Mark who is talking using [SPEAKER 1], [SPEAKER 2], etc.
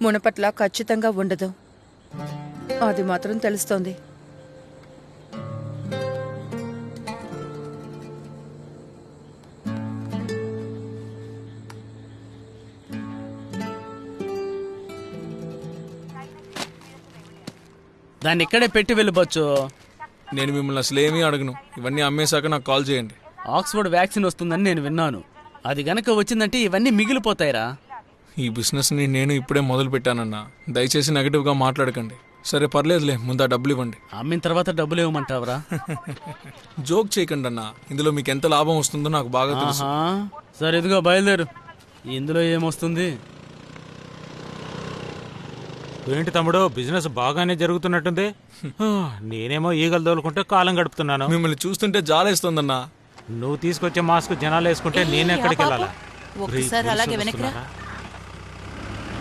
[SPEAKER 1] మునపట్ల ఖచ్చితంగా ఉండదు. అది మాత్రం తెలుస్తోంది.
[SPEAKER 2] దాన్ని ఇక్కడే పెట్టి వెళ్ళిపోవచ్చు.
[SPEAKER 3] నేను మిమ్మల్ని అసలు ఏమీ అడగను. ఇవన్నీ అమ్మేశాక నాకు కాల్ చేయండి.
[SPEAKER 2] ఆక్స్ఫర్డ్ వ్యాక్సిన్ వస్తుందని నేను విన్నాను. అది గనక వచ్చిందంటే ఇవన్నీ మిగిలిపోతాయిరా.
[SPEAKER 3] ఈ బిజినెస్ని నేను ఇప్పుడే మొదలు పెట్టానన్నా. దయచేసి నెగటివ్గా మాట్లాడకండి. సరే పర్లేదులే, ముందు ఆ డబ్బులు ఇవ్వండి.
[SPEAKER 2] అమ్మిన తర్వాత డబ్బులు ఇవ్వమంటావరా?
[SPEAKER 3] జోక్ చేయకండి అన్నా. ఇందులో మీకు ఎంత లాభం వస్తుందో నాకు బాగా తెలుసు.
[SPEAKER 2] సరే ఇదిగో బయలుదేరు. ఇందులో ఏమొస్తుంది?
[SPEAKER 4] ఏంటి తమ్ముడు, బిజినెస్ బాగానే జరుగుతున్నట్టుంది. నేనేమో ఈగలు తోలుకుంటే కాలం గడుపుతున్నాను.
[SPEAKER 3] మిమ్మల్ని చూస్తుంటే జాలేస్తుందన్నా.
[SPEAKER 4] నువ్వు తీసుకొచ్చే మాస్క్ జనాలు వేసుకుంటే నేను ఎక్కడికి వెళ్ళాలా?
[SPEAKER 5] ఒకసారి అలాగే వెనక్రా.